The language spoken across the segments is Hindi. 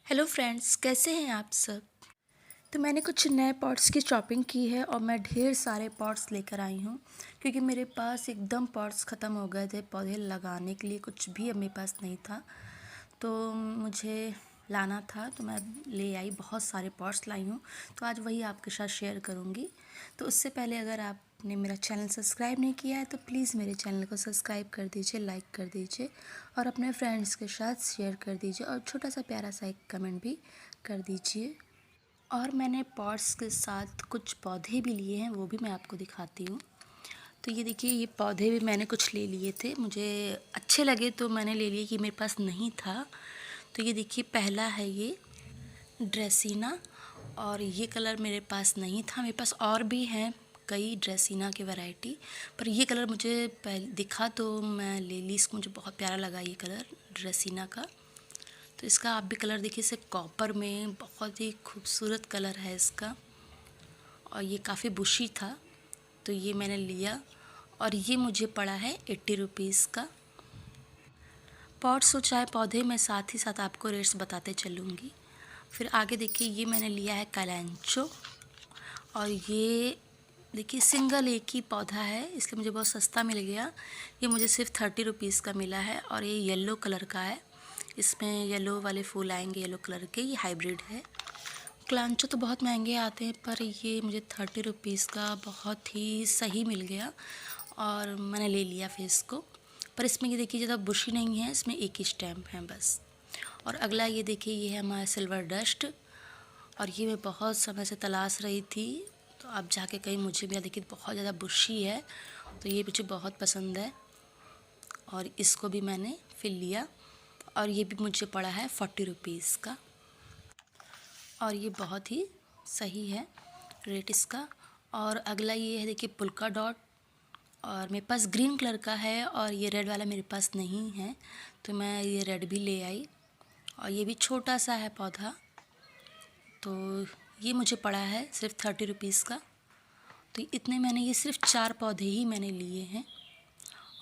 हेलो फ्रेंड्स, कैसे हैं आप सब। तो मैंने कुछ नए पॉट्स की शॉपिंग की है और मैं ढेर सारे पॉट्स लेकर आई हूँ क्योंकि मेरे पास एकदम पॉट्स ख़त्म हो गए थे पौधे लगाने के लिए। कुछ भी अब मेरे पास नहीं था तो मुझे लाना था, तो मैं ले आई, बहुत सारे पॉट्स लाई हूँ। तो आज वही आपके साथ शेयर करूँगी। तो उससे पहले अगर आपने मेरा चैनल सब्सक्राइब नहीं किया है तो प्लीज़ मेरे चैनल को सब्सक्राइब कर दीजिए, लाइक कर दीजिए और अपने फ्रेंड्स के साथ शेयर कर दीजिए और छोटा सा प्यारा सा एक कमेंट भी कर दीजिए। और मैंने पॉट्स के साथ कुछ पौधे भी लिए हैं, वो भी मैं आपको दिखाती हूँ। तो ये देखिए, ये पौधे भी मैंने कुछ ले लिए थे, मुझे अच्छे लगे तो मैंने ले लिए कि मेरे पास नहीं था। तो ये देखिए, पहला है ये ड्रेसीना और ये कलर मेरे पास नहीं था। मेरे पास और भी हैं कई ड्रेसीना की वैरायटी, पर ये कलर मुझे पहले दिखा तो मैं ले ली इसको। मुझे बहुत प्यारा लगा ये कलर ड्रेसीना का। तो इसका आप भी कलर देखिए, इसे कॉपर में बहुत ही खूबसूरत कलर है इसका और ये काफ़ी बुशी था तो ये मैंने लिया और ये मुझे पड़ा है 80 रुपीज़ का। पॉट्स हो चाहे पौधे, मैं साथ ही साथ आपको रेट्स बताते चलूँगी। फिर आगे देखिए, ये मैंने लिया है कैलेंचो और ये देखिए सिंगल एक ही पौधा है इसलिए मुझे बहुत सस्ता मिल गया। ये मुझे सिर्फ 30 रुपीज़ का मिला है और ये येलो कलर का है, इसमें येलो वाले फूल आएंगे येलो कलर के। ये हाइब्रिड है। क्लांचो तो बहुत महंगे आते हैं पर ये मुझे 30 रुपीज़ का बहुत ही सही मिल गया और मैंने ले लिया फिर इसको। पर इसमें ये देखिए ज़्यादा बुशी नहीं है, इसमें एक ही स्टैम्प है बस। और अगला ये देखिए, ये है हमारा सिल्वर डस्ट और ये मैं बहुत समय से तलाश रही थी तो अब जाके कहीं मुझे भी देखिए बहुत ज़्यादा बुशी है तो ये मुझे बहुत पसंद है और इसको भी मैंने फिर लिया और ये भी मुझे पड़ा है 40 रुपीज़ का और ये बहुत ही सही है रेट इसका। और अगला ये है देखिए पुल्का डॉट और मेरे पास ग्रीन कलर का है और ये रेड वाला मेरे पास नहीं है तो मैं ये रेड भी ले आई और ये भी छोटा सा है पौधा। तो ये मुझे पड़ा है सिर्फ 30 रुपीज़ का। तो इतने मैंने ये सिर्फ 4 पौधे ही मैंने लिए हैं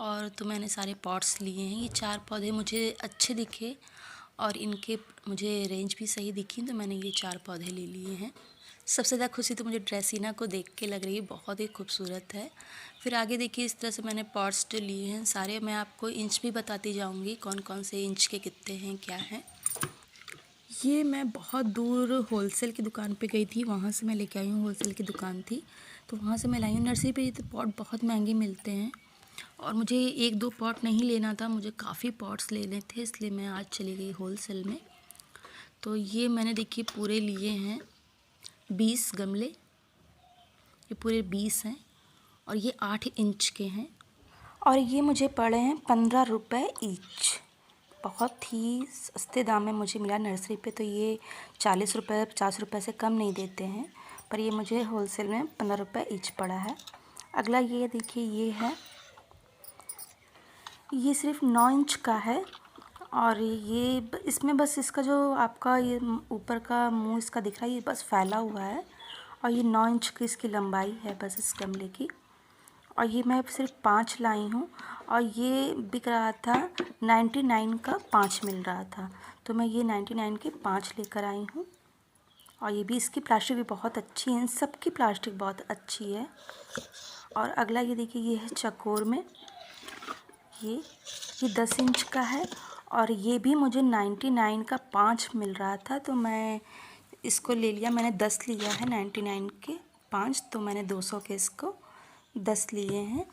और तो मैंने सारे पॉट्स लिए हैं। ये 4 पौधे मुझे अच्छे दिखे और इनके मुझे रेंज भी सही दिखी तो मैंने ये 4 पौधे ले लिए हैं। सबसे ज़्यादा खुशी तो मुझे ड्रेसीना को देख के लग रही है, बहुत ही खूबसूरत है। फिर आगे देखिए, इस तरह से मैंने पॉट्स जो लिए हैं सारे, मैं आपको इंच भी बताती जाऊंगी कौन कौन से इंच के कितने हैं क्या हैं। ये मैं बहुत दूर होलसेल की दुकान पे गई थी, वहाँ से मैं लेके आई हूँ। होलसेल की दुकान थी तो वहाँ से मैं लाई हूँ। नर्सरी पे तो पॉट बहुत महंगे मिलते हैं और मुझे एक दो पॉट नहीं लेना था, मुझे काफ़ी पॉट्स लेने थे इसलिए मैं आज चली गई होलसेल में। तो ये मैंने देखिए पूरे लिए हैं 20 गमले, ये पूरे 20 हैं और ये 8 इंच के हैं और ये मुझे पड़े हैं 15 रुपये ईच। बहुत ही सस्ते दाम में मुझे मिला नर्सरी पे, तो ये 40 रुपये 50 रुपये से कम नहीं देते हैं, पर ये मुझे होलसेल में 15 रुपये ईच पड़ा है। अगला ये देखिए, ये सिर्फ 9 इंच का है और ये इसमें बस इसका जो आपका ये ऊपर का मुंह इसका दिख रहा है, ये बस फैला हुआ है और ये 9 इंच की इसकी लंबाई है बस इस गमले की। और ये मैं सिर्फ 5 लाई हूँ और ये बिक रहा था 99 का 5 मिल रहा था, तो मैं ये 99 के 5 लेकर आई हूँ। और ये भी, इसकी प्लास्टिक भी बहुत अच्छी है, इन सब की प्लास्टिक बहुत अच्छी है। और अगला ये देखिए, ये है चकोर में, ये 10 इंच का है और ये भी मुझे 99 का 5 मिल रहा था तो मैं इसको ले लिया। मैंने 10 लिया है 99 के 5, तो मैंने 200 के इसको 10 लिए हैं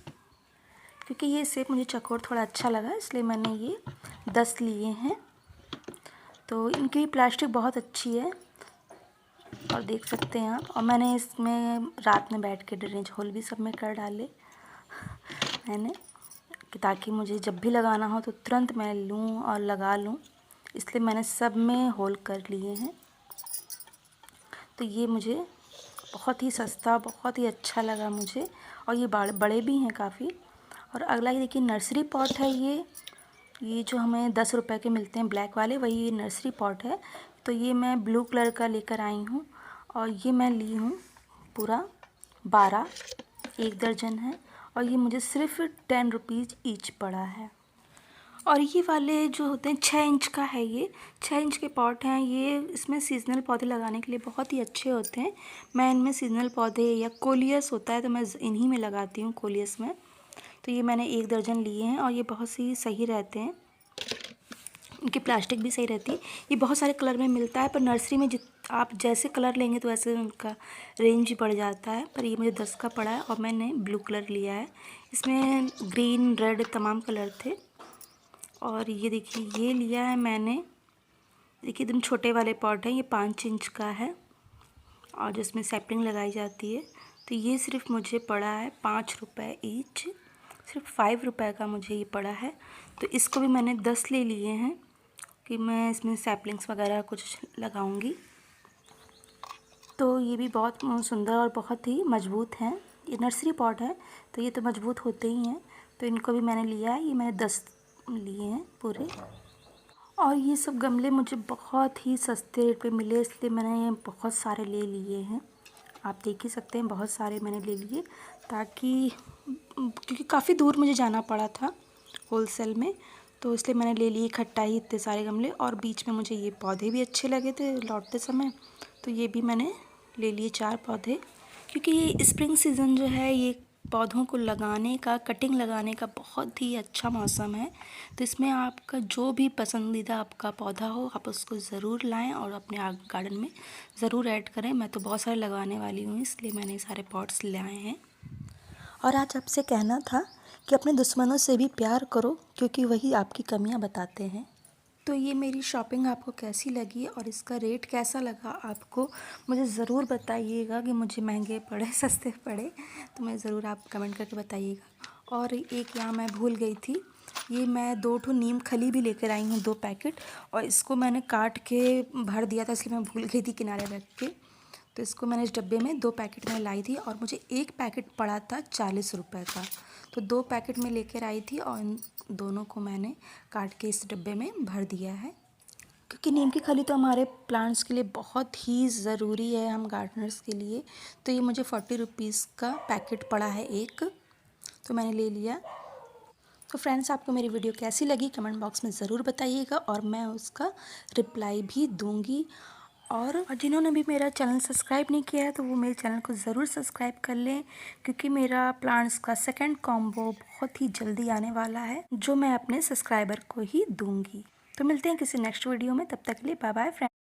क्योंकि ये सेप मुझे चकोर थोड़ा अच्छा लगा इसलिए मैंने ये 10 लिए हैं। तो इनकी प्लास्टिक बहुत अच्छी है और देख सकते हैं आप। और मैंने इसमें रात में बैठ के ड्रेनेज होल भी सब में कर डाले मैंने, कि ताकि मुझे जब भी लगाना हो तो तुरंत मैं लूँ और लगा लूँ, इसलिए मैंने सब में होल कर लिए हैं। तो ये मुझे बहुत ही सस्ता, बहुत ही अच्छा लगा मुझे और ये बड़े भी हैं काफ़ी। और अगला ये देखिए नर्सरी पॉट है, ये जो हमें 10 रुपए के मिलते हैं ब्लैक वाले, वही ये नर्सरी पॉट है। तो ये मैं ब्लू कलर का लेकर आई हूँ और ये मैं ली हूँ पूरा 12, 1 दर्जन है और ये मुझे सिर्फ 10 रुपीज़ ईच पड़ा है। और ये वाले जो होते हैं 6 इंच का है, ये 6 इंच के पॉट हैं। ये इसमें सीज़नल पौधे लगाने के लिए बहुत ही अच्छे होते हैं। मैं इनमें सीज़नल पौधे या कोलियस होता है तो मैं इन्हीं में लगाती हूँ, कोलियस में। तो ये मैंने 1 दर्जन लिए हैं और ये बहुत ही सही रहते हैं। इनकी प्लास्टिक भी सही रहती है। ये बहुत सारे कलर में मिलता है, पर नर्सरी में आप जैसे कलर लेंगे तो वैसे उनका रेंज बढ़ जाता है। पर ये मुझे 10 का पड़ा है और मैंने ब्लू कलर लिया है। इसमें ग्रीन, रेड तमाम कलर थे। और ये देखिए, ये लिया है मैंने, देखिए एकदम छोटे वाले पॉट हैं। ये 5 इंच का है और जिसमें सैपलिंग लगाई जाती है। तो ये सिर्फ मुझे पड़ा है 5 रुपये ईच, सिर्फ 5 रुपये का मुझे ये पड़ा है। तो इसको भी मैंने 10 ले लिए हैं कि मैं इसमें सैपलिंग्स वगैरह कुछ लगाऊंगी। तो ये भी बहुत सुंदर और बहुत ही मज़बूत हैं। ये नर्सरी पॉट है तो ये तो मज़बूत होते ही हैं। तो इनको भी मैंने लिया है, ये मैंने 10 लिए हैं पूरे। और ये सब गमले मुझे बहुत ही सस्ते रेट पे मिले, इसलिए मैंने ये बहुत सारे ले लिए हैं। आप देख ही सकते हैं, बहुत सारे मैंने ले लिए, ताकि क्योंकि काफ़ी दूर मुझे जाना पड़ा था होलसेल में, तो इसलिए मैंने ले लिए इकट्ठा ही इतने सारे गमले। और बीच में मुझे ये पौधे भी अच्छे लगे थे लौटते समय, तो ये भी मैंने ले लिए 4 पौधे। क्योंकि ये स्प्रिंग सीज़न जो है, ये पौधों को लगाने का, कटिंग लगाने का बहुत ही अच्छा मौसम है। तो इसमें आपका जो भी पसंदीदा आपका पौधा हो, आप उसको ज़रूर लाएं और अपने गार्डन में ज़रूर ऐड करें। मैं तो बहुत सारे लगाने वाली हूँ, इसलिए मैंने सारे पॉट्स लाए हैं। और आज आपसे कहना था कि अपने दुश्मनों से भी प्यार करो, क्योंकि वही आपकी कमियां बताते हैं। तो ये मेरी शॉपिंग आपको कैसी लगी और इसका रेट कैसा लगा आपको, मुझे ज़रूर बताइएगा कि मुझे महंगे पड़े सस्ते पड़े, तो मैं ज़रूर आप कमेंट करके बताइएगा। और एक यहाँ मैं भूल गई थी, ये मैं 2 ठो नीम खली भी लेकर आई हूँ, 2 पैकेट, और इसको मैंने काट के भर दिया था, इसलिए मैं भूल गई थी किनारे रख के। तो इसको मैंने इस डब्बे में 2 पैकेट में लाई थी और मुझे 1 पैकेट पड़ा था 40 रुपये का। तो 2 पैकेट में लेकर आई थी और इन दोनों को मैंने काट के इस डब्बे में भर दिया है। क्योंकि नीम की खली तो हमारे प्लांट्स के लिए बहुत ही ज़रूरी है, हम गार्डनर्स के लिए। तो ये मुझे 40 रुपीज़ का पैकेट पड़ा है एक, तो मैंने ले लिया। तो फ्रेंड्स, आपको मेरी वीडियो कैसी लगी कमेंट बॉक्स में ज़रूर बताइएगा और मैं उसका रिप्लाई भी दूंगी। और जिन्होंने भी मेरा चैनल सब्सक्राइब नहीं किया है तो वो मेरे चैनल को ज़रूर सब्सक्राइब कर लें, क्योंकि मेरा प्लांट्स का सेकंड कॉम्बो बहुत ही जल्दी आने वाला है, जो मैं अपने सब्सक्राइबर को ही दूंगी। तो मिलते हैं किसी नेक्स्ट वीडियो में, तब तक के लिए बाय बाय फ्रेंड्स।